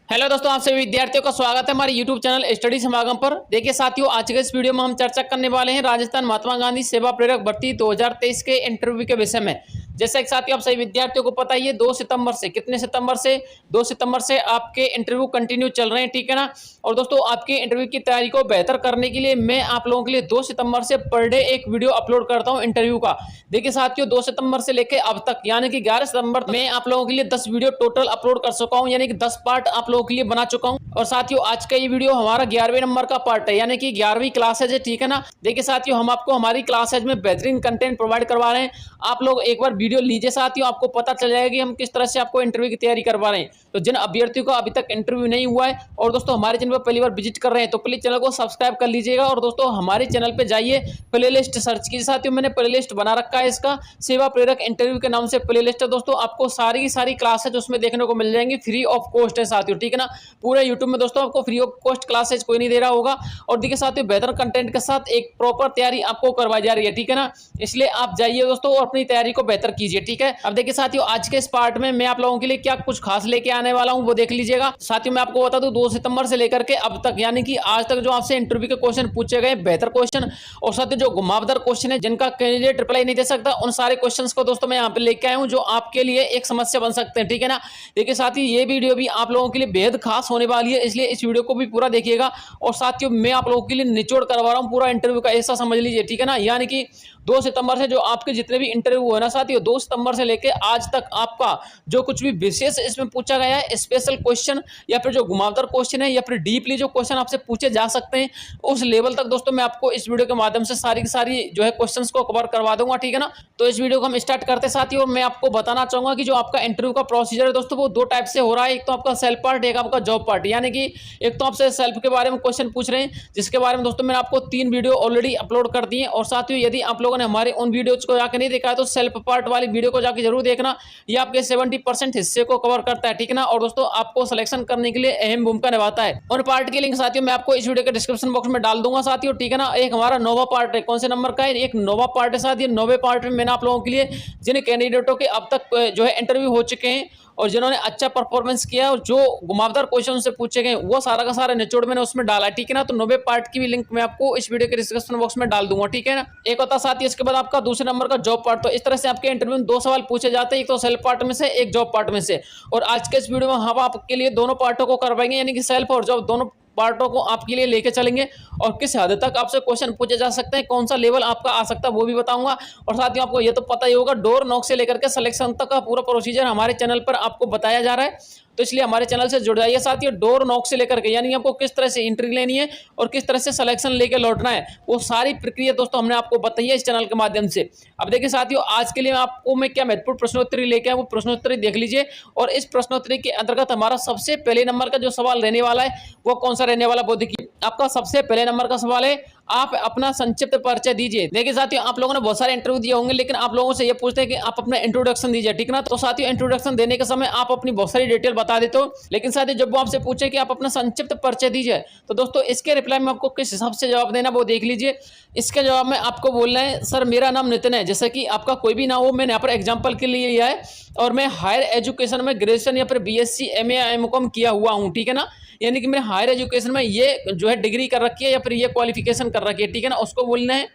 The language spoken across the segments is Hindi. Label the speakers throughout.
Speaker 1: हेलो दोस्तों, आप सभी विद्यार्थियों का स्वागत है हमारे यूट्यूब चैनल स्टडी समागम पर। देखिए साथियों, आज के इस वीडियो में हम चर्चा करने वाले हैं राजस्थान महात्मा गांधी सेवा प्रेरक भर्ती 2023 के इंटरव्यू के विषय में। जैसा कि साथियों आप सभी विद्यार्थियों को पता ही है, 2 सितंबर से कितने सितंबर से 2 सितंबर से आपके इंटरव्यू कंटिन्यू चल रहे हैं, ठीक है ना। और दोस्तों आपके इंटरव्यू की तैयारी को बेहतर करने के लिए मैं आप लोगों के लिए 2 सितंबर से पर डे एक वीडियो अपलोड करता हूं इंटरव्यू का। देखिए साथियों, 2 सितंबर से लेकर अब तक यानी कि 11 सितंबर तक मैं आप लोगों के लिए 10 वीडियो टोटल अपलोड कर चुका हूं, यानी कि 10 पार्ट आप लोगों के लिए बना चुका हूं। और साथियों आज का ये वीडियो हमारा 11वें नंबर का पार्ट है, यानी कि 11वीं क्लासेज है, ठीक है ना। देखिए साथियों, हम आपको हमारी क्लासेज में बेहतरीन कंटेंट प्रोवाइड करवा रहे हैं। आप लोग एक बार वीडियो लीजिए साथियों, आपको पता चल जाएगा कि हम किस तरह से आपको इंटरव्यू की तैयारी करवा रहे हैं। तो जिन अभ्यर्थियों का अभी तक इंटरव्यू नहीं हुआ है और दोस्तों हमारे चैनल पर पहली बार विजिट कर रहे हैं, तो प्लीज चैनल को सब्सक्राइब कर लीजिएगा। और दोस्तों हमारे चैनल पे जाइए, प्ले लिस्ट सर्च कीजिए साथियों, मैंने प्ले लिस्ट बना रखा है, इसका सेवा प्रेरक इंटरव्यू के नाम से प्ले लिस्ट है। दोस्तों आपको सारी की सारी क्लासेज उसमें देखने को मिल जाएंगी, फ्री ऑफ कॉस्ट है साथियों, ठीक है ना। पूरे यूट्यूब में दोस्तों आपको फ्री ऑफ कॉस्ट क्लासेज कोई नहीं दे रहा होगा। और देखिए साथियों, बेहतर कंटेंट के साथ एक प्रॉपर तैयारी आपको करवाई जा रही है, ठीक है ना। इसलिए आप जाइए दोस्तों और अपनी तैयारी को बेहतर कीजिए, ठीक है। अब देखिए साथियों, आज के इस पार्ट में मैं आप लोगों के लिए क्या कुछ खास लेके आने वाला हूं वो देख लीजिएगा। साथियों मैं आपको बता दूं, 2 सितंबर से लेकर के अब तक यानी कि आज तक जो आपसे इंटरव्यू के क्वेश्चन पूछे गए, बेहतर क्वेश्चन और साथियों जो घुमावदार क्वेश्चन है जिनका कैंडिडेट रिप्लाई नहीं दे सकता, उन सारे क्वेश्चंस को दोस्तों मैं यहाँ पे लेके आया हूं जो आपके लिए एक समस्या बन सकते हैं, ठीक है ना। देखिए साथियों, ये वीडियो भी आप लोगों के लिए बेहद खास होने वाली है, इसलिए इस वीडियो को भी पूरा देखिएगा। और साथियों मैं आप लोगों के लिए निचोड़ करवा रहा हूं पूरा इंटरव्यू का, ऐसा समझ लीजिए, ठीक है ना। यानी कि 2 सितंबर से जो आपके जितने भी इंटरव्यू हुए ना साथियों, 2 सितंबर से लेके आज तक आपका जो कुछ भी विशेष इसमें पूछा गया है, स्पेशल क्वेश्चन या फिर जो घुमावदार क्वेश्चन है या फिर डीपली जो क्वेश्चन आपसे पूछे जा सकते हैं, उस लेवल तक दोस्तों मैं आपको इस वीडियो के माध्यम से सारी की सारी जो है क्वेश्चंस को कवर करवा दूंगा, ठीक है ना। तो इस वीडियो को हम स्टार्ट करते साथियों, मैं आपको बताना चाहूंगा कि जो आपका इंटरव्यू का प्रोसीजर है दोस्तों वो 2 टाइप से हो रहा है। एक तो आपका सेल्फ पार्ट, एक आपका जॉब पार्ट। यानी कि एक तो आपसे सेल्फ के बारे में क्वेश्चन पूछ रहे हैं, जिसके बारे में दोस्तों मैंने आपको 3 वीडियो ऑलरेडी अपलोड कर दिए। और साथियों यदि आप लोगों ने हमारे उन वीडियोज को जाकर नहीं देखा है तो सेल्फ पार्ट वाली वीडियो को जाकर जरूर देखना, ये आपके 70% हिस्से को कवर करता है, ठीक है ना। और दोस्तों आपको सिलेक्शन करने के लिए अहम भूमिका निभाता है। और पार्ट की लिंक साथियों मैं आपको इस वीडियो के डिस्क्रिप्शन बॉक्स में डाल दूंगा साथियों, ठीक है ना। एक हमारा नोवा पार्ट है, कौन से नंबर का है, एक नोवा पार्ट है साथियों। नोवे पार्ट में मैंने आप लोगों के लिए जिन कैंडिडेटों के अब तक जो है इंटरव्यू हो चुके हैं और जिन्होंने अच्छा परफॉर्मेंस किया और जो घुमावदार क्वेश्चन से पूछे गए, वो सारा का सारा निचोड़ मैंने उसमें डाला है, ठीक है ना। तो 90 पार्ट की भी लिंक मैं आपको इस वीडियो के डिस्क्रिप्शन बॉक्स में डाल दूंगा, ठीक है ना। एक होता साथ ही इसके बाद आपका दूसरे नंबर का जॉब पार्ट। तो इस तरह से आपके इंटरव्यू में 2 सवाल पूछे जाते हैं, एक तो सेल्फ पार्ट में से, एक जॉब पार्ट में से। और आज के इस वीडियो में हम आपके लिए दोनों पार्टों को करवाएंगे, यानी कि सेल्फ और जॉब दोनों पार्टों को आपके लिए लेके चलेंगे। और किस हद तक आपसे क्वेश्चन पूछे जा सकते हैं, कौन सा लेवल आपका आ सकता है वो भी बताऊंगा। और साथ ही आपको ये तो पता ही होगा, डोर नॉक से लेकर के सिलेक्शन तक का पूरा प्रोसीजर हमारे चैनल पर आपको बताया जा रहा है। तो इसलिए हमारे चैनल से जुड़ जाइए साथियों। डोर नॉक से लेकर के यानी आपको किस तरह से एंट्री लेनी है और किस तरह से सिलेक्शन लेके लौटना है, वो सारी प्रक्रिया दोस्तों हमने आपको बताई है इस चैनल के माध्यम से। अब देखिए साथियों, आज के लिए आपको मैं क्या महत्वपूर्ण प्रश्नोत्तरी लेके आया, वो प्रश्नोत्तरी देख लीजिए। और इस प्रश्नोत्तरी के अंतर्गत हमारा सबसे पहले नंबर का जो सवाल रहने वाला है वो कौन सा रहने वाला, वो देखिए। आपका सबसे पहले नंबर का सवाल है, आप अपना संक्षिप्त परिचय दीजिए। देखिए साथियों, आप लोगों ने बहुत सारे इंटरव्यू दिए होंगे, लेकिन आप लोगों से ये पूछते हैं कि आप अपना इंट्रोडक्शन दीजिए, ठीक ना। तो साथियों इंट्रोडक्शन देने के समय आप अपनी बहुत सारी डिटेल बता देते हो, लेकिन साथियों जब वो आपसे पूछे कि आप अपना संक्षिप्त परिचय दीजिए, तो दोस्तों इसके रिप्लाई में आपको किस हिसाब से जवाब देना वो देख लीजिए। इसके जवाब में आपको बोलना है, सर मेरा नाम नितिन है, जैसे कि आपका कोई भी नाम हो, मैंने यहाँ पर एग्जाम्पल के लिए लिया है, और मैं हायर एजुकेशन में ग्रेजुएशन या फिर BSc MA MCOM किया हुआ हूँ, ठीक है ना। यानी कि मैंने हायर एजुकेशन में ये जो है डिग्री कर रखी है या फिर ये क्वालिफिकेशन कर रखी है, ठीक है ना, उसको बोलना है।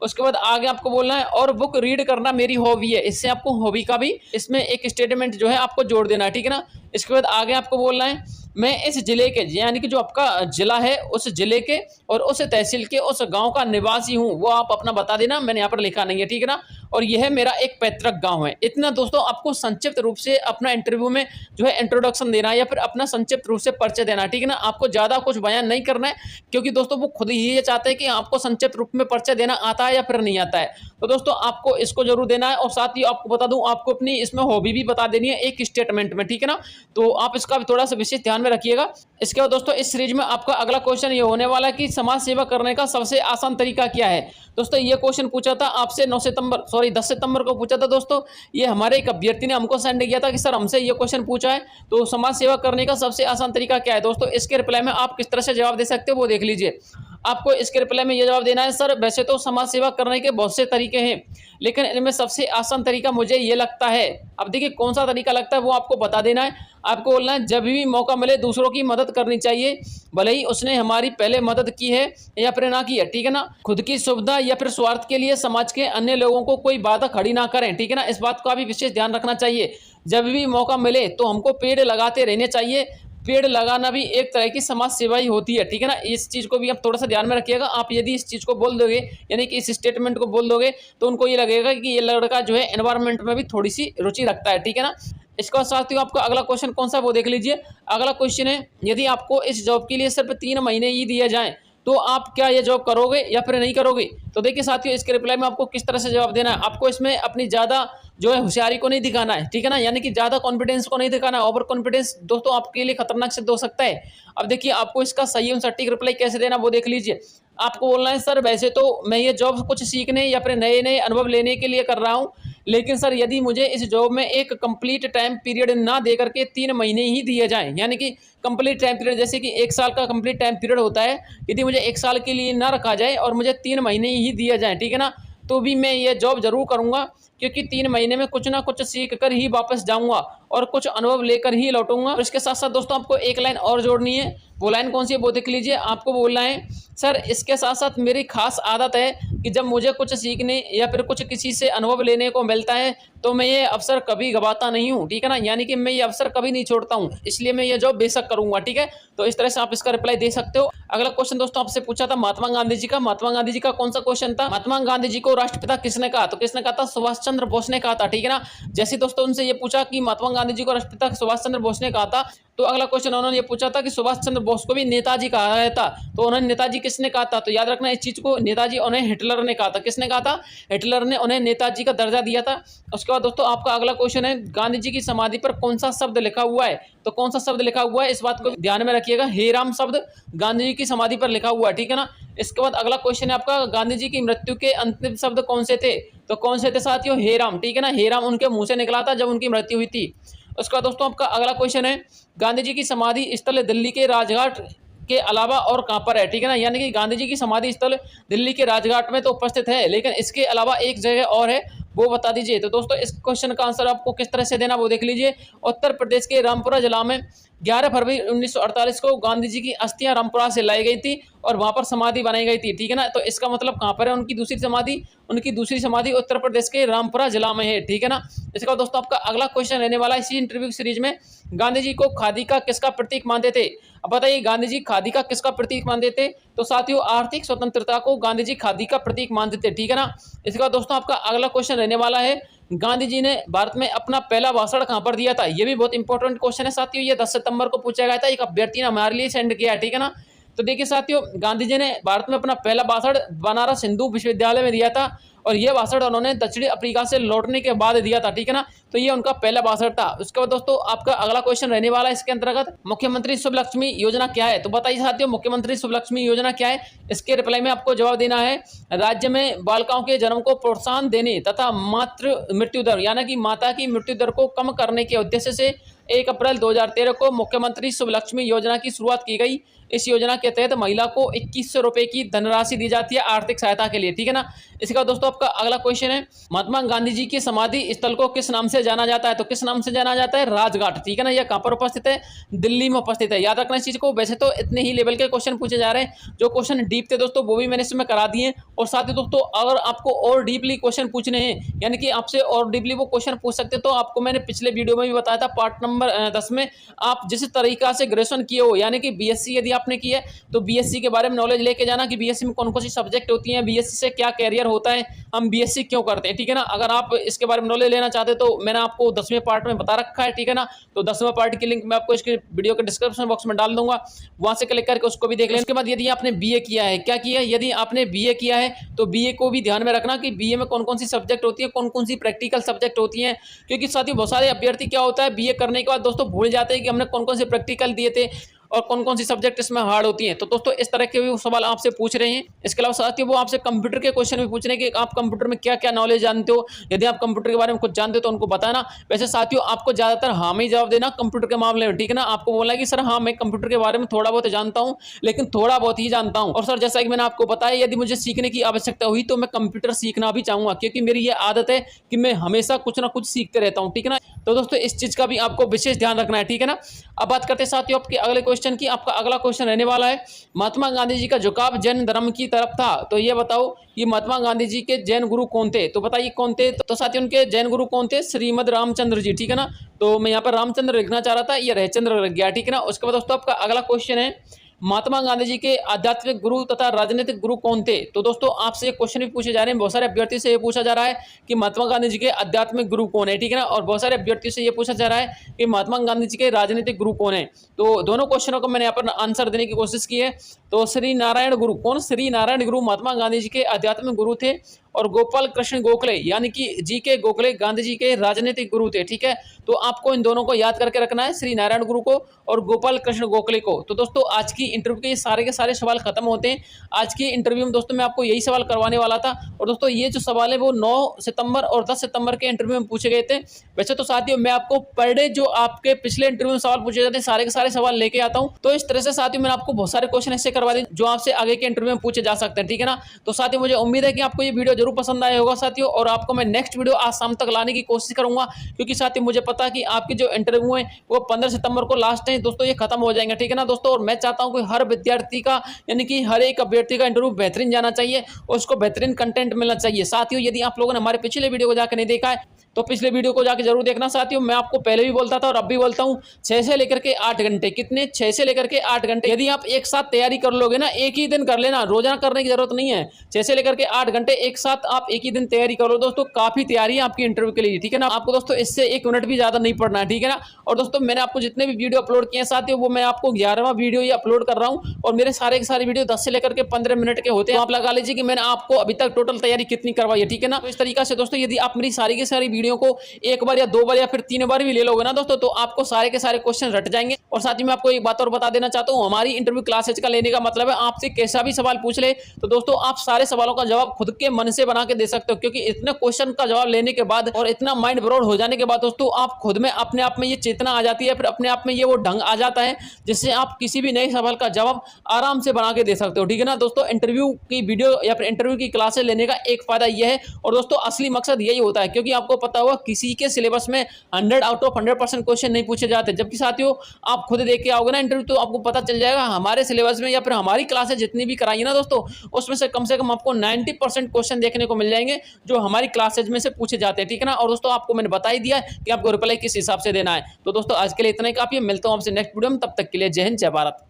Speaker 1: उसके बाद आगे आपको बोलना है, और बुक रीड करना मेरी हॉबी है। इससे आपको हॉबी का भी इसमें एक स्टेटमेंट जो है आपको जोड़ देना है, ठीक है ना। इसके बाद आगे आपको बोलना है, मैं इस जिले के यानी कि जो आपका जिला है उस जिले के और उस तहसील के उस गांव का निवासी हूं, वो आप अपना बता देना, मैंने यहाँ पर लिखा नहीं है, ठीक है ना। और यह मेरा एक पैतृक गांव है। इतना दोस्तों आपको संक्षिप्त रूप से अपना इंटरव्यू में जो है इंट्रोडक्शन देना है या फिर अपना संक्षिप्त रूप से परिचय देना है, ठीक है ना। आपको ज्यादा कुछ बयान नहीं करना है, क्योंकि दोस्तों वो खुद ही ये चाहते हैं कि आपको संक्षिप्त रूप में परिचय देना आता है या फिर नहीं आता है। तो दोस्तों आपको इसको जरूर देना है। और साथ ही आपको बता दूं, आपको अपनी इसमें हॉबी भी बता देनी है एक स्टेटमेंट में, ठीक है ना। तो आप इसका भी थोड़ा सा विशेष ध्यान में रखिएगा। इसके बाद दोस्तों इस सीरीज में आपका अगला क्वेश्चन ये होने वाला है कि समाज सेवा करने का सबसे आसान तरीका क्या है। दोस्तों ये क्वेश्चन पूछा था आपसे 10 सितंबर को पूछा था दोस्तों। ये हमारे एक अभ्यर्थी ने हमको सेंड किया था कि सर हमसे ये क्वेश्चन पूछा है, तो समाज सेवा करने का सबसे आसान तरीका क्या है। दोस्तों इसके रिप्लाई में आप किस तरह से जवाब दे सकते हो वो देख लीजिए। आपको इसके रिप्लाई में ये जवाब देना है, सर वैसे तो समाज सेवा करने के बहुत से तरीके हैं, लेकिन इनमें सबसे आसान तरीका मुझे ये लगता है। अब देखिए कौन सा तरीका लगता है वो आपको बता देना है। आपको बोलना है जब भी मौका मिले दूसरों की मदद करनी चाहिए, भले ही उसने हमारी पहले मदद की है या फिर ना की है, ठीक है ना। खुद की सुविधा या फिर स्वार्थ के लिए समाज के अन्य लोगों को कोई बाधा खड़ी ना करें, ठीक है ना। इस बात का भी विशेष ध्यान रखना चाहिए। जब भी मौका मिले तो हमको पेड़ लगाते रहने चाहिए। पेड़ लगाना भी एक तरह की समाज सेवा ही होती है, ठीक है ना। इस चीज़ को भी आप थोड़ा सा ध्यान में रखिएगा। आप यदि इस चीज़ को बोल दोगे, यानी कि इस स्टेटमेंट को बोल दोगे, तो उनको ये लगेगा कि ये लड़का जो है एनवायरनमेंट में भी थोड़ी सी रुचि रखता है, ठीक है ना। इसका साथियों आपका अगला क्वेश्चन कौन सा वो देख लीजिए। अगला क्वेश्चन है, यदि आपको इस जॉब के लिए सिर्फ 3 महीने ही दिए जाएं तो आप क्या ये जॉब करोगे या फिर नहीं करोगे। तो देखिए साथियों इसके रिप्लाई में आपको किस तरह से जवाब देना है। आपको इसमें अपनी ज़्यादा जो है होशियारी को नहीं दिखाना है, ठीक है ना, यानी कि ज़्यादा कॉन्फिडेंस को नहीं दिखाना है। ओवर कॉन्फिडेंस दोस्तों आपके लिए खतरनाक सिद्ध हो सकता है। अब देखिए आपको इसका सही और सटीक रिप्लाई कैसे देना वो देख लीजिए। आपको बोलना है, सर वैसे तो मैं ये जॉब कुछ सीखने या फिर नए नए अनुभव लेने के लिए कर रहा हूँ, लेकिन सर यदि मुझे इस जॉब में एक कंप्लीट टाइम पीरियड ना दे करके 3 महीने ही दिए जाएं, यानी कि कंप्लीट टाइम पीरियड जैसे कि 1 साल का कंप्लीट टाइम पीरियड होता है, यदि मुझे 1 साल के लिए ना रखा जाए और मुझे 3 महीने ही दिए जाएं, ठीक है ना, तो भी मैं ये जॉब जरूर करूँगा, क्योंकि 3 महीने में कुछ ना कुछ सीख कर ही वापस जाऊँगा और कुछ अनुभव लेकर ही लौटूंगा। और इसके साथ साथ दोस्तों आपको एक लाइन और जोड़नी है। वो लाइन कौन सी है वो देख लीजिए। आपको बोलना है, सर इसके साथ साथ मेरी खास आदत है कि जब मुझे कुछ सीखने या फिर कुछ किसी से अनुभव लेने को मिलता है तो मैं ये अवसर कभी गवाता नहीं हूँ, ठीक है ना, यानी कि मैं ये अवसर कभी नहीं छोड़ता हूँ, इसलिए मैं ये जॉब बेशक करूँगा, ठीक है। तो इस तरह से आप इसका रिप्लाई दे सकते हो। अगला क्वेश्चन दोस्तों आपसे पूछा था महात्मा गांधी जी का। महात्मा गांधी जी का कौन सा क्वेश्चन था। महात्मा गांधी जी को राष्ट्रपिता किसने कहा, तो किसने कहा था, सुभाष चंद्र बोस ने कहा था, ठीक है ना। जैसे दोस्तों उनसे ये पूछा कि महात्मा गांधी जी को राष्ट्रपिता सुभाष चंद्र बोस ने कहा था, तो अगला क्वेश्चन उन्होंने ये पूछा था कि सुभाष चंद्र बोस को भी नेताजी कहा गया था, तो उन्होंने नेताजी किसने कहा था। तो याद रखना इस चीज को, नेताजी उन्हें हिटलर ने कहा था। किसने कहा था, हिटलर ने उन्हें नेताजी का दर्जा दिया था। उसके बाद दोस्तों आपका अगला क्वेश्चन है, गांधी जी की समाधि पर कौन सा शब्द लिखा हुआ है। तो कौन सा शब्द लिखा हुआ है इस बात को ध्यान में रखिएगा। हे राम शब्द गांधी जी की समाधि पर लिखा हुआ है, ठीक है ना। इसके बाद अगला क्वेश्चन है आपका, गांधी जी की मृत्यु के अंतिम शब्द कौन से थे। तो कौन से थे साथियों, हे राम, ठीक है ना। हे राम उनके मुंह से निकला था जब उनकी मृत्यु हुई थी। उसका दोस्तों आपका अगला क्वेश्चन है, गांधी जी की समाधि स्थल दिल्ली के राजघाट के अलावा और कहां पर है, ठीक है ना। यानी कि गांधी जी की समाधि स्थल दिल्ली के राजघाट में तो उपस्थित है, लेकिन इसके अलावा एक जगह और है, वो बता दीजिए। तो दोस्तों इस क्वेश्चन का आंसर आपको किस तरह से देना वो देख लीजिए। उत्तर प्रदेश के रामपुरा जिला में 11 फरवरी 1948 को गांधी जी की अस्थियां रामपुरा से लाई गई थी और वहां पर समाधि बनाई गई थी, ठीक है ना। तो इसका मतलब कहां पर है उनकी दूसरी समाधि, उनकी दूसरी समाधि उत्तर प्रदेश के रामपुरा जिला में है, ठीक है ना। इसका दोस्तों आपका अगला क्वेश्चन रहने वाला है इसी इंटरव्यू सीरीज में, गांधी जी को खादी का किसका प्रतीक मानते थे। अब बताइए गांधी जी खादी का किसका प्रतीक मानते थे। तो साथियों आर्थिक स्वतंत्रता को गांधी जी खादी का प्रतीक मानते थे, ठीक है ना। इसका दोस्तों आपका अगला क्वेश्चन रहने वाला है, गांधी जी ने भारत में अपना पहला भाषण कहां पर दिया था। ये भी बहुत इंपॉर्टेंट क्वेश्चन है साथियों, ये 10 सितंबर को पूछा गया था, एक अभ्यर्थी ने हमारे लिए सेंड किया है, ठीक है ना। तो देखिए साथियों गांधी जी ने भारत में अपना पहला भाषण बनारस हिंदू विश्वविद्यालय में दिया था और यह भाषण उन्होंने दक्षिणी अफ्रीका से लौटने के बाद दिया था, ठीक है ना। तो ये उनका पहला भाषण था। उसके बाद दोस्तों आपका अगला क्वेश्चन रहने वाला है इसके अंतर्गत, मुख्यमंत्री शुभ लक्ष्मी योजना क्या है। तो बताइए साथियों मुख्यमंत्री शुभ लक्ष्मी योजना क्या है। इसके रिप्लाई में आपको जवाब देना है, राज्य में बालिकाओं के जन्म को प्रोत्साहन देने तथा मातृ मृत्यु दर यानी कि माता की मृत्यु दर को कम करने के उद्देश्य से 1 अप्रैल 2013 को मुख्यमंत्री शुभ लक्ष्मी योजना की शुरुआत की गई। इस योजना के तहत महिला को 2100 रुपए की धनराशि दी जाती है आर्थिक सहायता के लिए, ठीक है ना। इसका दोस्तों आपका अगला क्वेश्चन है, महात्मा गांधी जी की समाधि स्थल को किस नाम से जाना जाता है। तो किस नाम से जाना जाता है, राजघाट, ठीक है ना। यह कहां पर उपस्थित है, दिल्ली में उपस्थित है। याद रखना इस चीज को। वैसे तो इतने ही लेवल के क्वेश्चन पूछे जा रहे हैं, जो क्वेश्चन डीप थे दोस्तों वो भी मैंने इसमें करा दिए। और साथ ही दोस्तों अगर आपको और डीपली क्वेश्चन पूछने हैं, यानी कि आपसे और डीपली वो क्वेश्चन पूछ सकते, तो आपको मैंने पिछले वीडियो में भी बताया था पार्ट नंबर 10 में, आप जिस तरीका से ग्रेजुएशन किए हो, यानी कि बीएससी यदि आपने की है तो बीएससी के बारे में नॉलेज लेके जाना कि बीएससी में कौन कौन सी सब्जेक्ट होती हैं, बीएससी से क्या कैरियर होता है, हम बीएससी क्यों करते हैं, ठीक है ना। अगर आप इसके बारे में नॉलेज लेना चाहते तो मैंने आपको 10वें पार्ट में बता रखा है, ठीक है ना। तो 10वें पार्ट की लिंक मैं आपको इसके वीडियो के डिस्क्रिप्शन बॉक्स में डाल दूंगा, वहां से क्लिक करके उसको भी देख लें। उसके बाद यदि आपने बीए किया है, क्या किया है, यदि आपने बीए किया है तो बीए को भी ध्यान में रखना कि बीए में कौन कौन सी सब्जेक्ट होती है, कौन कौन सी प्रैक्टिकल सब्जेक्ट होती हैं। क्योंकि साथ ही बहुत सारे अभ्यर्थी क्या होता है बीए करने के बाद दोस्तों भूल जाते हैं कि हमने कौन कौन से प्रैक्टिकल दिए थे और कौन कौन सी सब्जेक्ट इसमें हार्ड होती हैं। तो दोस्तों इस तरह के भी सवाल आपसे पूछ रहे हैं। इसके अलावा साथियों वो आपसे कंप्यूटर के क्वेश्चन भी पूछ रहे हैं कि आप कंप्यूटर में क्या क्या नॉलेज जानते हो। यदि आप कंप्यूटर के बारे में कुछ जानते हो तो उनको बताना। वैसे साथियों आपको ज्यादातर हाँ में ही जवाब देना कंप्यूटर के मामले में, ठीक है ना। आपको बोलना है कि सर हाँ मैं कंप्यूटर के बारे में थोड़ा बहुत जानता हूँ, लेकिन थोड़ा बहुत ही जानता हूँ। और सर जैसा कि मैंने आपको बताया, यदि मुझे सीखने की आवश्यकता हुई तो मैं कंप्यूटर सीखना भी चाहूंगा, क्योंकि मेरी ये आदत है कि मैं हमेशा कुछ ना कुछ सीखते रहता हूँ, ठीक है ना। तो दोस्तों इस चीज का भी आपको विशेष ध्यान रखना है, ठीक है ना। अब बात करते हैं साथियों आपके अगले क्वेश्चन की। आपका अगला क्वेश्चन रहने वाला है, महात्मा गांधी जी का झुकाव जैन धर्म की तरफ था, तो ये बताओ कि महात्मा गांधी जी के जैन गुरु कौन थे। तो बताइए कौन थे। तो साथियों उनके जैन गुरु कौन थे, श्रीमद रामचंद्र जी, ठीक है ना। तो मैं यहाँ पर रामचंद्र लिखना चाह रहा था, ये रविचंद्र लग गया, ठीक है ना। उसके बाद दोस्तों आपका अगला क्वेश्चन है, महात्मा गांधी जी के आध्यात्मिक गुरु तथा राजनीतिक गुरु कौन थे। तो दोस्तों आपसे ये क्वेश्चन भी पूछे जा रहे हैं, बहुत सारे अभ्यर्थी से ये पूछा जा रहा है कि महात्मा गांधी जी के आध्यात्मिक गुरु कौन है, ठीक है ना। और बहुत सारे अभ्यर्थियों से ये पूछा जा रहा है कि महात्मा गांधी जी के राजनीतिक गुरु कौन है। तो दोनों क्वेश्चनों को मैंने यहाँ पर आंसर देने की कोशिश की है। तो श्री नारायण गुरु, कौन, श्री नारायण गुरु महात्मा गांधी जी के आध्यात्मिक गुरु थे, और गोपाल कृष्ण गोखले यानी कि जी के गोखले गांधी जी के राजनीतिक गुरु थे, ठीक है। तो आपको इन दोनों को याद करके रखना है, श्री नारायण गुरु को और गोपाल कृष्ण गोखले को। तो दोस्तों आज की इंटरव्यू के सारे सवाल खत्म होते हैं। आज की इंटरव्यू में दोस्तों मैं आपको यही सवाल करवाने वाला था। और दोस्तों ये जो सवाल है वो 9 सितंबर और 10 सितंबर के इंटरव्यू में पूछे गए थे। वैसे तो साथियों मैं आपको पर डे जो आपके पिछले इंटरव्यू में सवाल पूछे जाते हैं सारे के सारे सवाल लेके आता हूँ। तो इस तरह से साथियों मैंने आपको बहुत सारे क्वेश्चन ऐसे करवा दिए जो आपसे आगे के इंटरव्यू में पूछे जा सकते हैं, ठीक है ना। तो साथियों मुझे उम्मीद है कि आपको ये वीडियो जरूर पसंद आया होगा साथियों, और आपको मैं नेक्स्ट वीडियो आज शाम तक लाने की कोशिश करूंगा, क्योंकि साथियों मुझे पता है कि आपके जो इंटरव्यू है वो 15 सितंबर को लास्ट है दोस्तों, ये खत्म हो जाएंगे, ठीक है ना दोस्तों। और मैं चाहता हूं कि हर विद्यार्थी का यानी कि हर एक अभ्यर्थी का इंटरव्यू बेहतरीन जाना चाहिए और उसको बेहतरीन कंटेंट मिलना चाहिए। साथियों यदि आप लोगों ने हमारे पिछले वीडियो को जाकर नहीं देखा है तो पिछले वीडियो को जाकर जरूर देखना साथियों। मैं आपको पहले भी बोलता था और अब भी बोलता हूं, 6 से लेकर के 8 घंटे, कितने, 6 से लेकर के 8 घंटे यदि आप एक साथ तैयारी कर लोगे ना, एक ही दिन कर लेना, रोजाना करने की जरूरत नहीं है। 6 से लेकर के 8 घंटे एक साथ आप एक ही दिन तैयारी करो दोस्तों, काफी तैयारी है आपकी इंटरव्यू के लिए, ठीक है ना। आपको दोस्तों इससे 1 मिनट भी ज्यादा नहीं पड़ना है, ठीक है ना। और दोस्तों मैंने आपको जितने भी वीडियो अपलोड किए हैं साथियों वो मैं आपको 11वां वीडियो ये अपलोड कर रहा हूं, और मेरे सारे के सारे वीडियो 10 से लेकर के 15 मिनट के होते हैं। आप लगा लीजिए कि मैंने आपको अभी तक टोटल तैयारी कितनी करवाई है, ठीक है ना। तो इस तरीके से दोस्तों यदि आप मेरी सारी की सारी वीडियो को एक बार या 2 बार या फिर 3 बार भी ले लोगे ना दोस्तों, तो आपको सारे के सारे क्वेश्चन रट जाएंगे। और साथ ही मैं आपको एक बात और बता देना चाहता हूं, हमारी इंटरव्यू क्लासेज का लेने का मतलब है आपसे कैसा भी सवाल पूछ ले तो दोस्तों आप सारे सवालों का जवाब खुद के मन से बना के दे सकते हो, क्योंकि इतने क्वेश्चन का जवाब लेने के बाद और इतना माइंड ब्लोड हो जाने के बाद दोस्तों आप खुद में अपने आप में ये चेतना आ जाती है, फिर अपने आप में ये वो ढंग आ जाता है जिससे आप किसी भी नए सवाल का जवाब आराम से बना के दे सकते हो, ठीक है ना दोस्तों। इंटरव्यू की वीडियो या फिर इंटरव्यू की क्लासेस लेने का एक फायदा यह है, और दोस्तों असली मकसद यही होता है, क्योंकि आपको पता होगा किसी के सिलेबस में 100 आउट ऑफ 100% क्वेश्चन नहीं पूछे जाते। जबकि साथियों आप खुद देख के आओगे ना इंटरव्यू तो आपको पता चल जाएगा हमारे सिलेबस में या फिर हमारी क्लासेस जितनी भी कराई है ना दोस्तों, उसमें से कम आपको 90% क्वेश्चन देखने को मिल जाएंगे जो हमारी क्लासेज में से पूछे जाते हैं, ठीक है ना। और दोस्तों आपको मैंने बता ही दिया कि आपको रिप्लाई किस हिसाब से देना है। तो दोस्तों आज के लिए इतना ही काफी है, मिलता हूं आपसे नेक्स्ट वीडियो में, तब तक के लिए जय हिंद जय भारत।